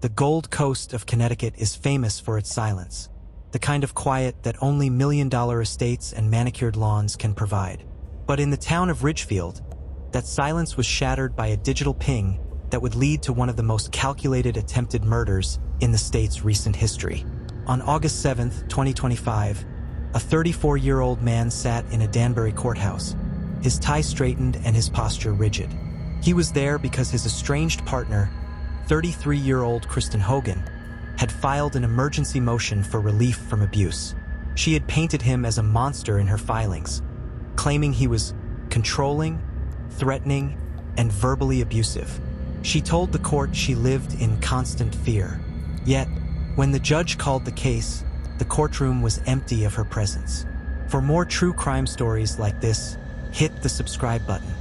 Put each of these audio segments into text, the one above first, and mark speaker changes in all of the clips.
Speaker 1: The Gold Coast of Connecticut is famous for its silence, the kind of quiet that only million-dollar estates and manicured lawns can provide. But in the town of Ridgefield, that silence was shattered by a digital ping that would lead to one of the most calculated attempted murders in the state's recent history. On August 7, 2025, a 34-year-old man sat in a Danbury courthouse, his tie straightened and his posture rigid. He was there because his estranged partner, 33-year-old Kristen Hogan, had filed an emergency motion for relief from abuse. She had painted him as a monster in her filings, claiming he was controlling, threatening, and verbally abusive. She told the court she lived in constant fear. Yet, when the judge called the case, the courtroom was empty of her presence. For more true crime stories like this, hit the subscribe button.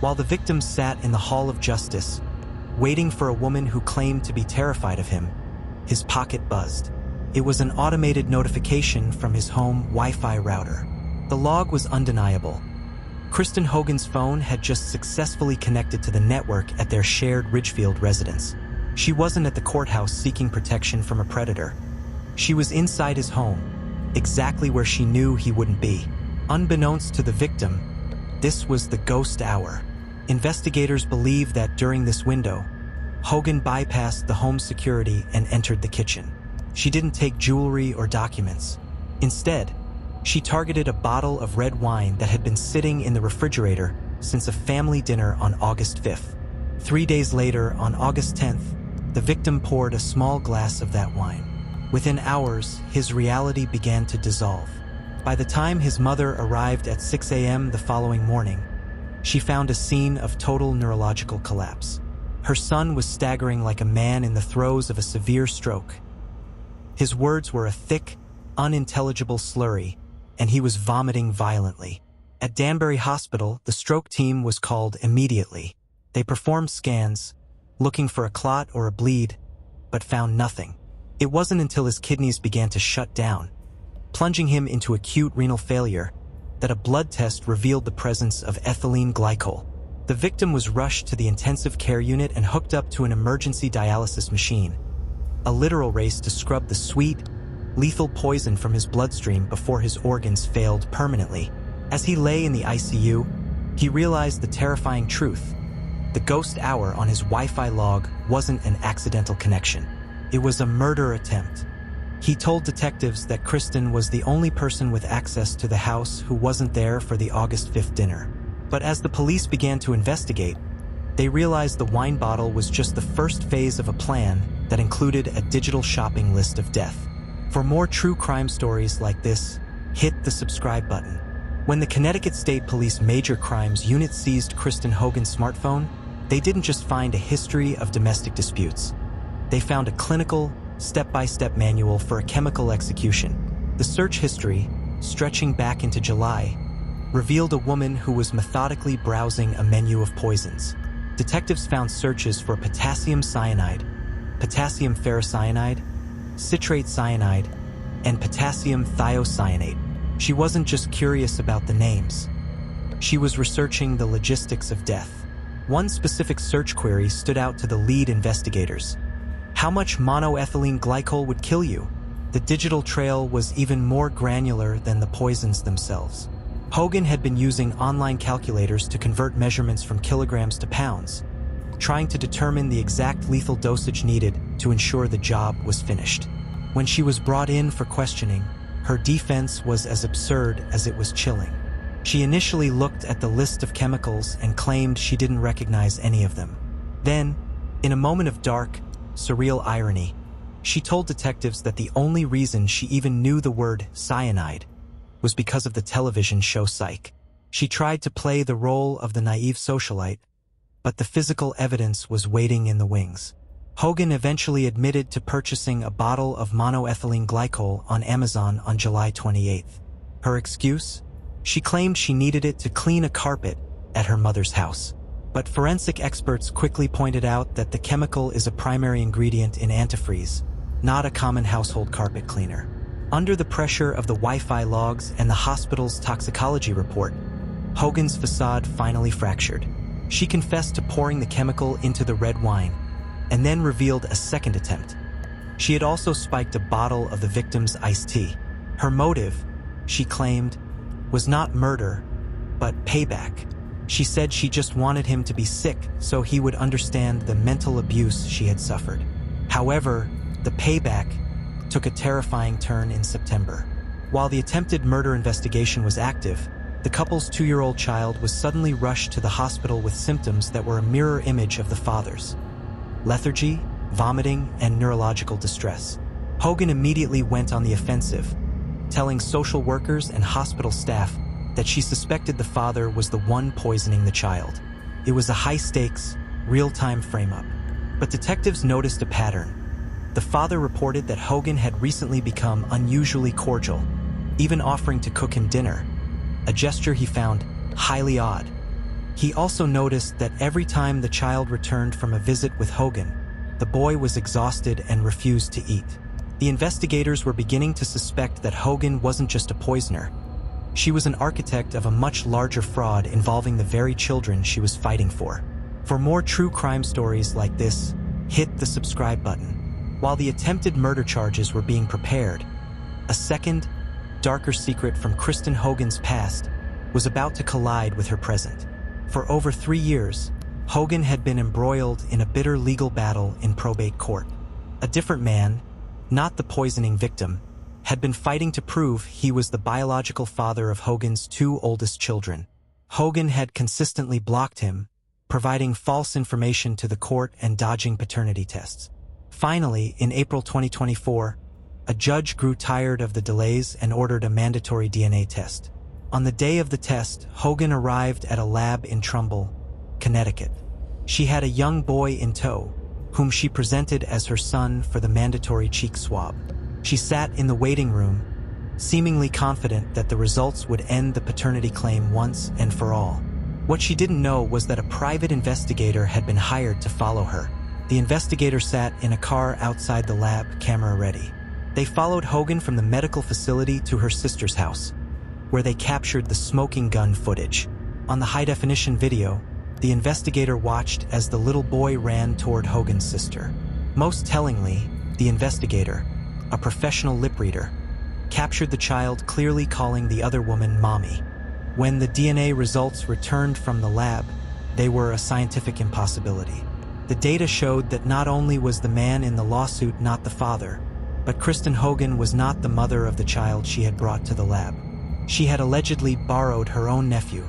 Speaker 1: While the victim sat in the Hall of Justice, waiting for a woman who claimed to be terrified of him, his pocket buzzed. It was an automated notification from his home Wi-Fi router. The log was undeniable. Kristen Hogan's phone had just successfully connected to the network at their shared Ridgefield residence. She wasn't at the courthouse seeking protection from a predator. She was inside his home, exactly where she knew he wouldn't be. Unbeknownst to the victim, this was the ghost hour. Investigators believe that during this window, Hogan bypassed the home security and entered the kitchen. She didn't take jewelry or documents. Instead, she targeted a bottle of red wine that had been sitting in the refrigerator since a family dinner on August 5th. 3 days later, on August 10th, the victim poured a small glass of that wine. Within hours, his reality began to dissolve. By the time his mother arrived at 6 a.m. the following morning, she found a scene of total neurological collapse. Her son was staggering like a man in the throes of a severe stroke. His words were a thick, unintelligible slurry, and he was vomiting violently. At Danbury Hospital, the stroke team was called immediately. They performed scans, looking for a clot or a bleed, but found nothing. It wasn't until his kidneys began to shut down, plunging him into acute renal failure, that a blood test revealed the presence of ethylene glycol. The victim was rushed to the intensive care unit and hooked up to an emergency dialysis machine, a literal race to scrub the sweet, lethal poison from his bloodstream before his organs failed permanently. As he lay in the ICU, he realized the terrifying truth. The ghost hour on his Wi-Fi log wasn't an accidental connection. It was a murder attempt. He told detectives that Kristen was the only person with access to the house who wasn't there for the August 5th dinner. But as the police began to investigate, they realized the wine bottle was just the first phase of a plan that included a digital shopping list of death. For more true crime stories like this, hit the subscribe button. When the Connecticut State Police Major Crimes Unit seized Kristen Hogan's smartphone, they didn't just find a history of domestic disputes. They found a clinical, step-by-step manual for a chemical execution. The search history, stretching back into July, revealed a woman who was methodically browsing a menu of poisons. Detectives found searches for potassium cyanide, potassium ferrocyanide, citrate cyanide, and potassium thiocyanate. She wasn't just curious about the names. She was researching the logistics of death. One specific search query stood out to the lead investigators. How much monoethylene glycol would kill you? The digital trail was even more granular than the poisons themselves. Hogan had been using online calculators to convert measurements from kilograms to pounds, trying to determine the exact lethal dosage needed to ensure the job was finished. When she was brought in for questioning, her defense was as absurd as it was chilling. She initially looked at the list of chemicals and claimed she didn't recognize any of them. Then, in a moment of dark, surreal irony, she told detectives that the only reason she even knew the word cyanide was because of the television show Psych. She tried to play the role of the naive socialite, but the physical evidence was waiting in the wings. Hogan eventually admitted to purchasing a bottle of monoethylene glycol on Amazon on July 28th. Her excuse? She claimed she needed it to clean a carpet at her mother's house. But forensic experts quickly pointed out that the chemical is a primary ingredient in antifreeze, not a common household carpet cleaner. Under the pressure of the Wi-Fi logs and the hospital's toxicology report, Hogan's facade finally fractured. She confessed to pouring the chemical into the red wine, and then revealed a second attempt. She had also spiked a bottle of the victim's iced tea. Her motive, she claimed, was not murder, but payback. She said she just wanted him to be sick so he would understand the mental abuse she had suffered. However, the payback took a terrifying turn in September. While the attempted murder investigation was active, the couple's 2-year-old child was suddenly rushed to the hospital with symptoms that were a mirror image of the father's: lethargy, vomiting, and neurological distress. Hogan immediately went on the offensive, telling social workers and hospital staff that she suspected the father was the one poisoning the child. It was a high-stakes, real-time frame-up. But detectives noticed a pattern. The father reported that Hogan had recently become unusually cordial, even offering to cook him dinner, a gesture he found highly odd. He also noticed that every time the child returned from a visit with Hogan, the boy was exhausted and refused to eat. The investigators were beginning to suspect that Hogan wasn't just a poisoner. She was an architect of a much larger fraud involving the very children she was fighting for. For more true crime stories like this, hit the subscribe button. While the attempted murder charges were being prepared, a second, darker secret from Kristen Hogan's past was about to collide with her present. For over 3 years, Hogan had been embroiled in a bitter legal battle in probate court. A different man, not the poisoning victim, had been fighting to prove he was the biological father of Hogan's 2 oldest children. Hogan had consistently blocked him, providing false information to the court and dodging paternity tests. Finally, in April 2024, a judge grew tired of the delays and ordered a mandatory DNA test. On the day of the test, Hogan arrived at a lab in Trumbull, Connecticut. She had a young boy in tow, whom she presented as her son for the mandatory cheek swab. She sat in the waiting room, seemingly confident that the results would end the paternity claim once and for all. What she didn't know was that a private investigator had been hired to follow her. The investigator sat in a car outside the lab, camera ready. They followed Hogan from the medical facility to her sister's house, where they captured the smoking gun footage. On the high-definition video, the investigator watched as the little boy ran toward Hogan's sister. Most tellingly, the investigator, a professional lip reader, captured the child clearly calling the other woman mommy. When the DNA results returned from the lab, they were a scientific impossibility. The data showed that not only was the man in the lawsuit not the father, but Kristen Hogan was not the mother of the child she had brought to the lab. She had allegedly borrowed her own nephew,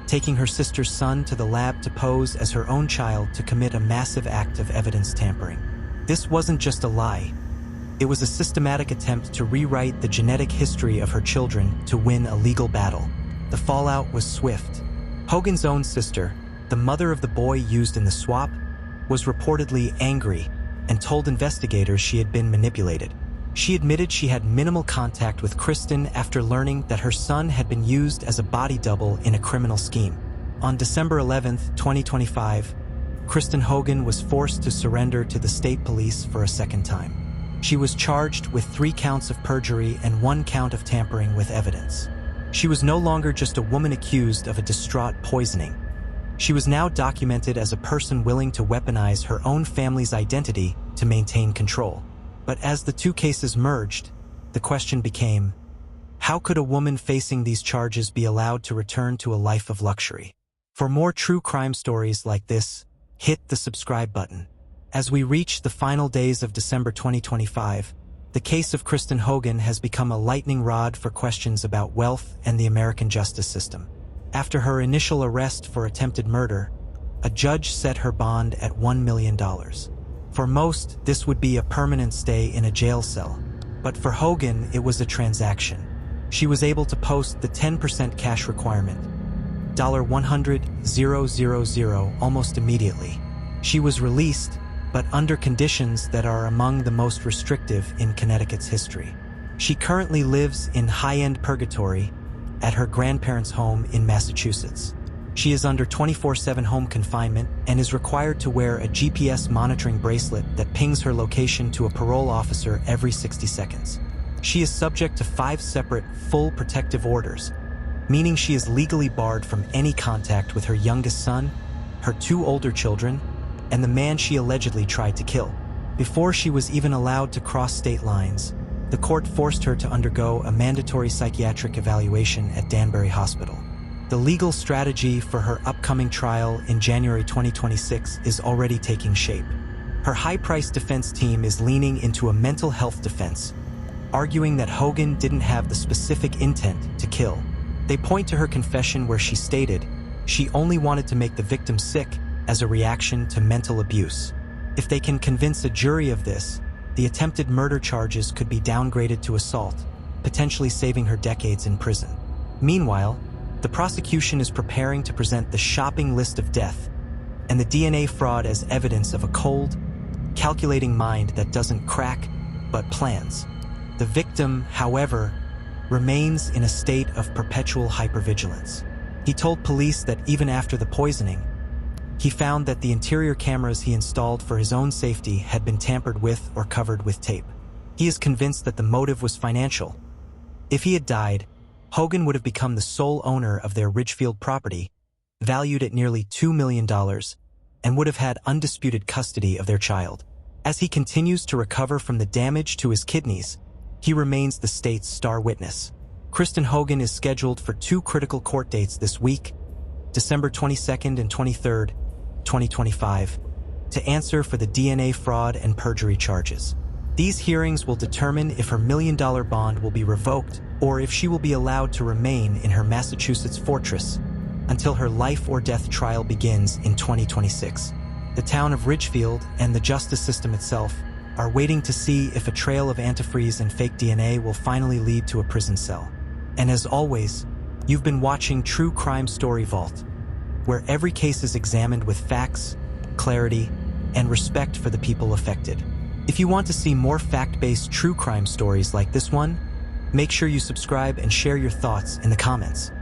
Speaker 1: taking her sister's son to the lab to pose as her own child to commit a massive act of evidence tampering. This wasn't just a lie. It was a systematic attempt to rewrite the genetic history of her children to win a legal battle. The fallout was swift. Hogan's own sister, the mother of the boy used in the swap, was reportedly angry and told investigators she had been manipulated. She admitted she had minimal contact with Kristen after learning that her son had been used as a body double in a criminal scheme. On December 11, 2025, Kristen Hogan was forced to surrender to the state police for a second time. She was charged with 3 counts of perjury and 1 count of tampering with evidence. She was no longer just a woman accused of a distraught poisoning. She was now documented as a person willing to weaponize her own family's identity to maintain control. But as the 2 cases merged, the question became, how could a woman facing these charges be allowed to return to a life of luxury? For more true crime stories like this, hit the subscribe button. As we reach the final days of December 2025, the case of Kristen Hogan has become a lightning rod for questions about wealth and the American justice system. After her initial arrest for attempted murder, a judge set her bond at $1 million. For most, this would be a permanent stay in a jail cell. But for Hogan, it was a transaction. She was able to post the 10% cash requirement, $100,000, almost immediately. She was released, but under conditions that are among the most restrictive in Connecticut's history. She currently lives in high-end purgatory at her grandparents' home in Massachusetts. She is under 24/7 home confinement and is required to wear a GPS monitoring bracelet that pings her location to a parole officer every 60 seconds. She is subject to 5 separate full protective orders, meaning she is legally barred from any contact with her youngest son, her 2 older children, and the man she allegedly tried to kill. Before she was even allowed to cross state lines, the court forced her to undergo a mandatory psychiatric evaluation at Danbury Hospital. The legal strategy for her upcoming trial in January 2026 is already taking shape. Her high-priced defense team is leaning into a mental health defense, arguing that Hogan didn't have the specific intent to kill. They point to her confession where she stated she only wanted to make the victim sick as a reaction to mental abuse. If they can convince a jury of this, the attempted murder charges could be downgraded to assault, potentially saving her decades in prison. Meanwhile, the prosecution is preparing to present the shopping list of death and the DNA fraud as evidence of a cold, calculating mind that doesn't crack, but plans. The victim, however, remains in a state of perpetual hypervigilance. He told police that even after the poisoning, he found that the interior cameras he installed for his own safety had been tampered with or covered with tape. He is convinced that the motive was financial. If he had died, Hogan would have become the sole owner of their Ridgefield property, valued at nearly $2 million, and would have had undisputed custody of their child. As he continues to recover from the damage to his kidneys, he remains the state's star witness. Kristen Hogan is scheduled for 2 critical court dates this week, December 22nd and 23rd, 2025, to answer for the DNA fraud and perjury charges. These hearings will determine if her $1 million bond will be revoked or if she will be allowed to remain in her Massachusetts fortress until her life or death trial begins in 2026. The town of Ridgefield and the justice system itself are waiting to see if a trail of antifreeze and fake DNA will finally lead to a prison cell. And as always, you've been watching True Crime Story Vault, where every case is examined with facts, clarity, and respect for the people affected. If you want to see more fact-based true crime stories like this one, make sure you subscribe and share your thoughts in the comments.